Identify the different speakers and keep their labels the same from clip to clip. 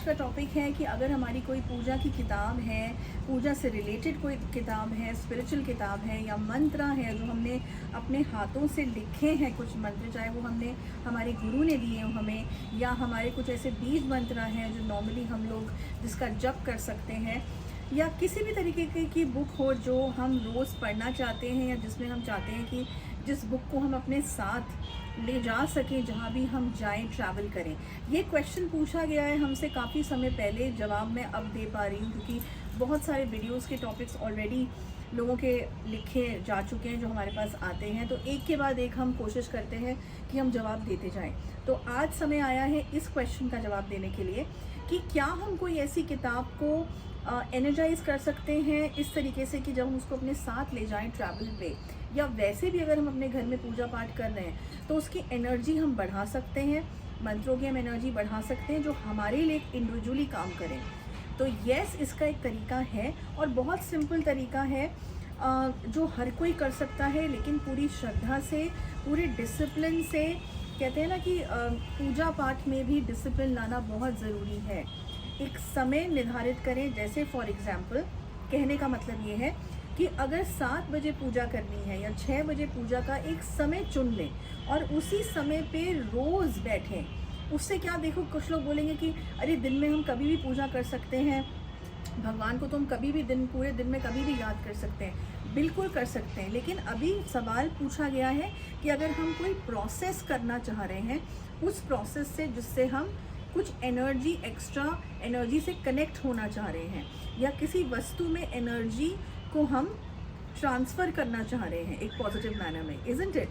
Speaker 1: का टॉपिक है कि अगर हमारी कोई पूजा की किताब है, पूजा से रिलेटेड कोई किताब है, स्पिरिचुअल किताब है या मंत्र है जो हमने अपने हाथों से लिखे हैं, कुछ मंत्र चाहे वो हमने हमारे गुरु ने दिए हो हमें, या हमारे कुछ ऐसे बीज मंत्र हैं जो नॉर्मली हम लोग जिसका जप कर सकते हैं, या किसी भी तरीके की बुक हो जो हम रोज़ पढ़ना चाहते हैं, या जिसमें हम चाहते हैं कि जिस बुक को हम अपने साथ ले जा सकें जहाँ भी हम जाएं, ट्रैवल करें। ये क्वेश्चन पूछा गया है हमसे काफ़ी समय पहले, जवाब मैं अब दे पा रही हूँ क्योंकि बहुत सारे वीडियोस के टॉपिक्स ऑलरेडी लोगों के लिखे जा चुके हैं जो हमारे पास आते हैं, तो एक के बाद एक हम कोशिश करते हैं कि हम जवाब देते जाएं। तो आज समय आया है इस क्वेश्चन का जवाब देने के लिए कि क्या हम कोई ऐसी किताब को एनर्जाइज कर सकते हैं इस तरीके से कि जब हम उसको अपने साथ ले जाएं ट्रैवल पे, या वैसे भी अगर हम अपने घर में पूजा पाठ कर रहे हैं तो उसकी एनर्जी हम बढ़ा सकते हैं, मंत्रों की हम एनर्जी बढ़ा सकते हैं जो हमारे लिए इंडिविजुअली काम करें। तो यस, इसका एक तरीका है और बहुत सिंपल तरीका है जो हर कोई कर सकता है, लेकिन पूरी श्रद्धा से, पूरे डिसिप्लिन से। कहते हैं ना कि पूजा पाठ में भी डिसिप्लिन लाना बहुत ज़रूरी है। एक समय निर्धारित करें, जैसे फॉर एग्ज़ाम्पल कहने का मतलब ये है कि अगर 7 बजे पूजा करनी है या 6 बजे पूजा का एक समय चुन लें और उसी समय पे रोज़ बैठें। उससे क्या, देखो कुछ लोग बोलेंगे कि अरे दिन में हम कभी भी पूजा कर सकते हैं, भगवान को तो हम कभी भी पूरे दिन में कभी भी याद कर सकते हैं। बिल्कुल कर सकते हैं, लेकिन अभी सवाल पूछा गया है कि अगर हम कोई प्रोसेस करना चाह रहे हैं, उस प्रोसेस से जिससे हम कुछ एनर्जी, एक्स्ट्रा एनर्जी से कनेक्ट होना चाह रहे हैं, या किसी वस्तु में एनर्जी को हम ट्रांसफ़र करना चाह रहे हैं एक पॉजिटिव मैनर में, इज़न्ट इट।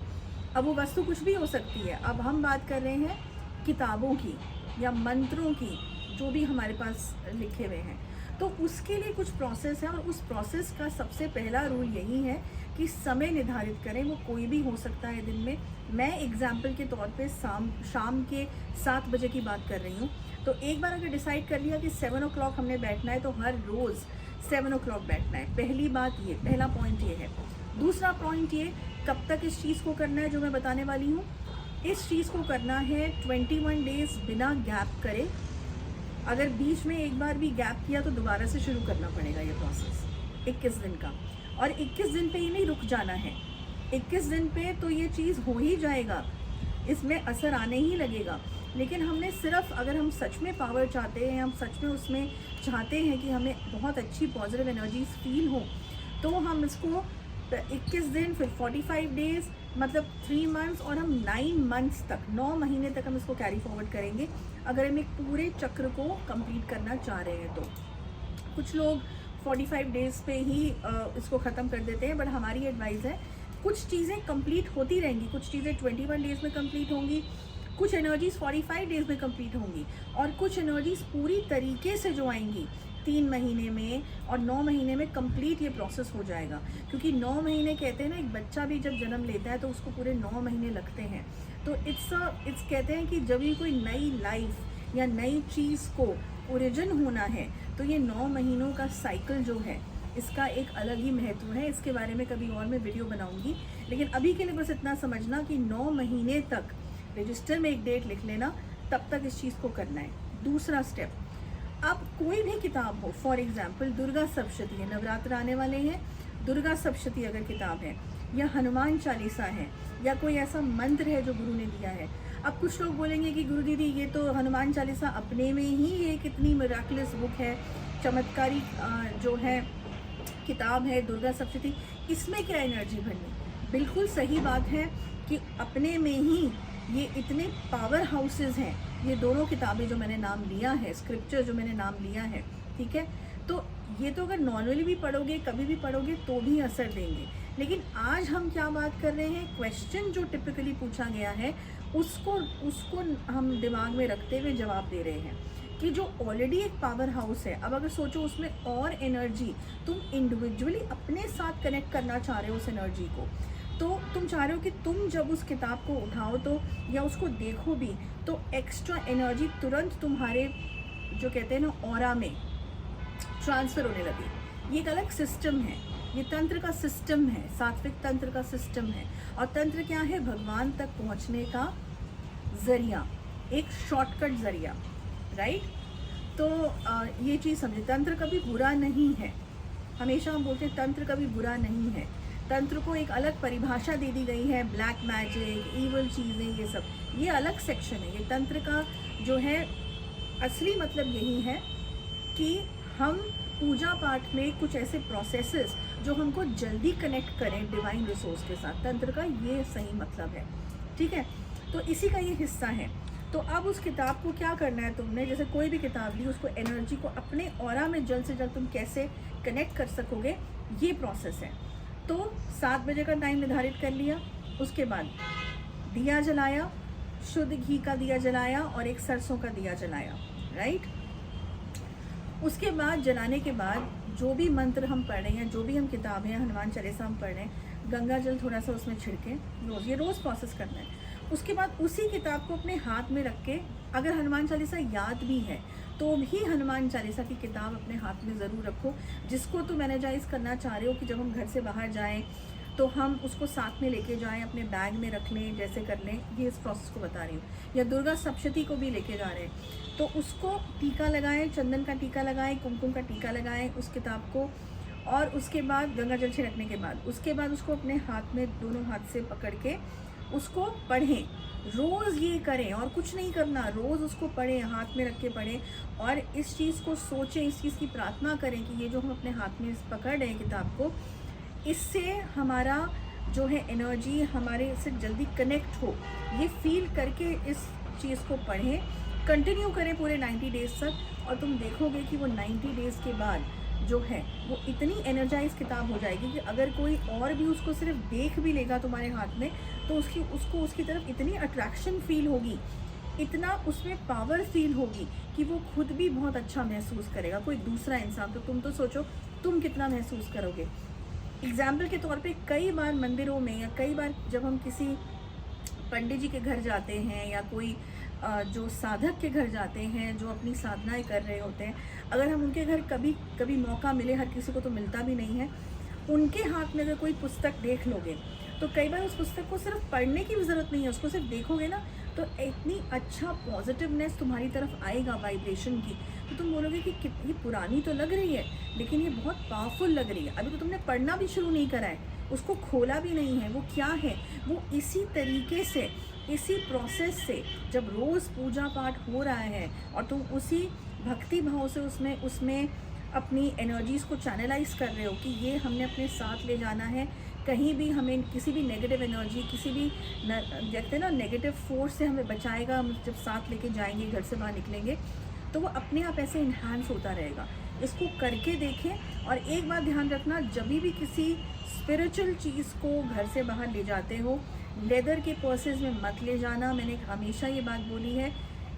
Speaker 1: अब वो वस्तु कुछ भी हो सकती है। अब हम बात कर रहे हैं किताबों की या मंत्रों की जो भी हमारे पास लिखे हुए हैं, तो उसके लिए कुछ प्रोसेस है और उस प्रोसेस का सबसे पहला रूल यही है कि समय निर्धारित करें। वो कोई भी हो सकता है दिन में। मैं एग्जाम्पल के तौर पे शाम के 7 बजे की बात कर रही हूँ। तो एक बार अगर डिसाइड कर लिया कि 7 o'clock हमने बैठना है, तो हर रोज़ 7 o'clock बैठना है। पहली बात ये, पहला पॉइंट ये है। दूसरा पॉइंट ये, कब तक इस चीज़ को करना है जो मैं बताने वाली हूँ। इस चीज़ को करना है 21 डेज़ बिना गैप करे। अगर बीच में एक बार भी गैप किया तो दोबारा से शुरू करना पड़ेगा ये प्रोसेस 21 दिन का। और 21 दिन पे ही नहीं रुक जाना है, 21 दिन पे तो ये चीज़ हो ही जाएगा, इसमें असर आने ही लगेगा। लेकिन हमने सिर्फ, अगर हम सच में पावर चाहते हैं, हम सच में उसमें चाहते हैं कि हमें बहुत अच्छी पॉजिटिव एनर्जीज फील हो, तो हम इसको 21 दिन, फिर 45 डेज़, मतलब 3 मंथ्स, और हम 9 मंथ्स तक, 9 महीने तक हम इसको कैरी फॉरवर्ड करेंगे अगर हम एक पूरे चक्र को कंप्लीट करना चाह रहे हैं। तो कुछ लोग 45 डेज़ पे ही इसको ख़त्म कर देते हैं, बट हमारी एडवाइस है कुछ चीज़ें कंप्लीट होती रहेंगी, कुछ चीज़ें 21 डेज़ में कंप्लीट होंगी, कुछ एनर्जीज़ 45 डेज़ में कंप्लीट होंगी, और कुछ एनर्जीज़ पूरी तरीके से जो आएंगी 3 महीने में और 9 महीने में कंप्लीट ये प्रोसेस हो जाएगा। क्योंकि 9 महीने कहते हैं ना, एक बच्चा भी जब जन्म लेता है तो उसको पूरे 9 महीने लगते हैं। तो इट्स कहते हैं कि जब भी कोई नई लाइफ या नई चीज़ को ओरिजिन होना है तो ये 9 महीनों का साइकिल जो है, इसका एक अलग ही महत्व है। इसके बारे में कभी और मैं वीडियो बनाऊंगी, लेकिन अभी के लिए बस इतना समझना कि 9 महीने तक रजिस्टर में एक डेट लिख लेना, तब तक इस चीज़ को करना है। दूसरा स्टेप, आप कोई भी किताब हो, फॉर एग्जाम्पल दुर्गा सप्तशती है, नवरात्र आने वाले हैं, दुर्गा सप्तशती अगर किताब है, या हनुमान चालीसा है, या कोई ऐसा मंत्र है जो गुरु ने दिया है। अब कुछ लोग बोलेंगे कि गुरु दीदी ये तो हनुमान चालीसा अपने में ही ये कितनी मिराकुलस बुक है, चमत्कारी जो है किताब है दुर्गा सप्तशती, इसमें क्या एनर्जी भरनी। बिल्कुल सही बात है कि अपने में ही ये इतने पावर हाउसेस हैं, ये दोनों किताबें जो मैंने नाम लिया है, स्क्रिप्चर जो मैंने नाम लिया है, ठीक है। तो ये तो अगर नॉर्मली भी पढ़ोगे, कभी भी पढ़ोगे तो भी असर देंगे। लेकिन आज हम क्या बात कर रहे हैं, क्वेश्चन जो टिपिकली पूछा गया है उसको हम दिमाग में रखते हुए जवाब दे रहे हैं कि जो ऑलरेडी एक पावर हाउस है, अब अगर सोचो उसमें और एनर्जी तुम इंडिविजुअली अपने साथ कनेक्ट करना चाह रहे हो उस एनर्जी को, तो तुम चाह रहे हो कि तुम जब उस किताब को उठाओ तो, या उसको देखो भी, तो एक्स्ट्रा एनर्जी तुरंत तुम्हारे जो कहते हैं ना ऑरा में ट्रांसफ़र होने लगे। ये एक अलग सिस्टम है, ये तंत्र का सिस्टम है, सात्विक तंत्र का सिस्टम है। और तंत्र क्या है, भगवान तक पहुंचने का ज़रिया, एक शॉर्टकट ज़रिया, राइट। तो ये चीज़ समझे, तंत्र कभी बुरा नहीं है। हमेशा हम बोलते हैं तंत्र कभी बुरा नहीं है। तंत्र को एक अलग परिभाषा दे दी गई है, ब्लैक मैजिक, ईवल चीज़ें, ये सब, ये अलग सेक्शन है। ये तंत्र का जो है असली मतलब यही है कि हम पूजा पाठ में कुछ ऐसे प्रोसेसेस जो हमको जल्दी कनेक्ट करें डिवाइन रिसोर्स के साथ, तंत्र का ये सही मतलब है। ठीक है, तो इसी का ये हिस्सा है। तो अब उस किताब को क्या करना है तुमने, जैसे कोई भी किताब ली, उसको एनर्जी को अपने ऑरा में जल्द से जल्द तुम कैसे कनेक्ट कर सकोगे, ये प्रोसेस है। तो 7 बजे का टाइम निर्धारित कर लिया, उसके बाद दिया जलाया, शुद्ध घी का दिया जलाया और एक सरसों का दिया जलाया, राइट। उसके बाद जलाने के बाद जो भी मंत्र हम पढ़ रहे हैं, जो भी हम किताब है, हनुमान चालीसा हम पढ़ रहे हैं, गंगा जल थोड़ा सा उसमें छिड़के रोज़, ये रोज़ प्रोसेस करना है। उसके बाद उसी किताब को अपने हाथ में रख के, अगर हनुमान चालीसा याद भी है तो भी हनुमान चालीसा की किताब अपने हाथ में ज़रूर रखो, जिसको तुम एनर्जाइज करना चाह रहे हो कि जब हम घर से बाहर जाएं तो हम उसको साथ में लेके जाएं, अपने बैग में रख लें, जैसे कर लें, ये इस प्रोसेस को बता रही हूँ। या दुर्गा सप्तशती को भी लेके जा रहे हैं तो उसको टीका लगाएं, चंदन का टीका लगाएं, कुमकुम का टीका लगाएं उस किताब को, और उसके बाद गंगा जल छिड़कने के बाद उसके बाद उसको अपने हाथ में, दोनों हाथ से पकड़ के उसको पढ़ें। रोज़ ये करें और कुछ नहीं करना, रोज़ उसको पढ़ें, हाथ में रख के पढ़ें और इस चीज़ को सोचें, इस चीज़ की प्रार्थना करें कि ये जो हम अपने हाथ में पकड़ रहे हैं किताब को, इससे हमारा जो है एनर्जी हमारे से जल्दी कनेक्ट हो, ये फील करके इस चीज़ को पढ़ें, कंटिन्यू करें पूरे 90 डेज़ तक, और तुम देखोगे कि वो 90 डेज़ के बाद जो है वो इतनी एनर्जाइज किताब हो जाएगी कि अगर कोई और भी उसको सिर्फ देख भी लेगा तुम्हारे हाथ में तो उसकी तरफ इतनी अट्रैक्शन फील होगी, इतना उसमें पावर फील होगी कि वो खुद भी बहुत अच्छा महसूस करेगा, कोई दूसरा इंसान। तो तुम तो सोचो तुम कितना महसूस करोगे। एग्जाम्पल के तौर पे कई बार मंदिरों में या कई बार जब हम किसी पंडित जी के घर जाते हैं या कोई जो साधक के घर जाते हैं जो अपनी साधनाएं कर रहे होते हैं, अगर हम उनके घर कभी मौका मिले, हर किसी को तो मिलता भी नहीं है, उनके हाथ में अगर कोई पुस्तक देख लोगे तो कई बार उस पुस्तक को सिर्फ पढ़ने की भी ज़रूरत नहीं है, उसको सिर्फ देखोगे ना तो इतनी अच्छा पॉजिटिवनेस तुम्हारी तरफ आएगा वाइब्रेशन की, तो तुम बोलोगे कि ये पुरानी तो लग रही है लेकिन ये बहुत पावरफुल लग रही है। अभी तो तुमने पढ़ना भी शुरू नहीं करा है, उसको खोला भी नहीं है, वो क्या है, वो इसी तरीके से, इसी प्रोसेस से जब रोज़ पूजा पाठ हो रहा है और तुम उसी भक्ति भाव से उसमें अपनी एनर्जीज़ को चैनलाइज कर रहे हो कि ये हमने अपने साथ ले जाना है, कहीं भी हमें किसी भी नेगेटिव एनर्जी, किसी भी देखते हैं ना नेगेटिव फोर्स से हमें बचाएगा, हम जब साथ लेके जाएंगे, घर से बाहर निकलेंगे तो वो अपने आप ऐसे इन्हांस होता रहेगा। इसको करके देखें। और एक बात ध्यान रखना, जब भी किसी स्पिरिचुअल चीज़ को घर से बाहर ले जाते हो, लेदर के पर्सेस में मत ले जाना। मैंने हमेशा ये बात बोली है,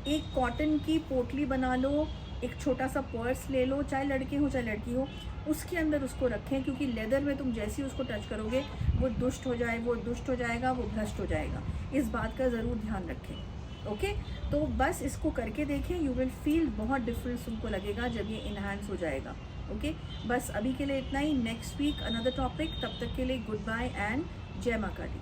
Speaker 1: एक कॉटन की पोटली बना लो, एक छोटा सा पर्स ले लो, चाहे लड़के हो चाहे लड़की हो, उसके अंदर उसको रखें, क्योंकि लेदर में तुम जैसे ही उसको टच करोगे वो दुष्ट हो जाएगा, वो भ्रष्ट हो जाएगा। इस बात का ज़रूर ध्यान रखें। ओके, तो बस इसको करके देखें, यू विल फील बहुत डिफरेंस तुमको लगेगा जब ये इन्हांस हो जाएगा। ओके, बस अभी के लिए इतना ही। Next week another topic. तब तक के लिए गुड बाय एंड जय माता दी।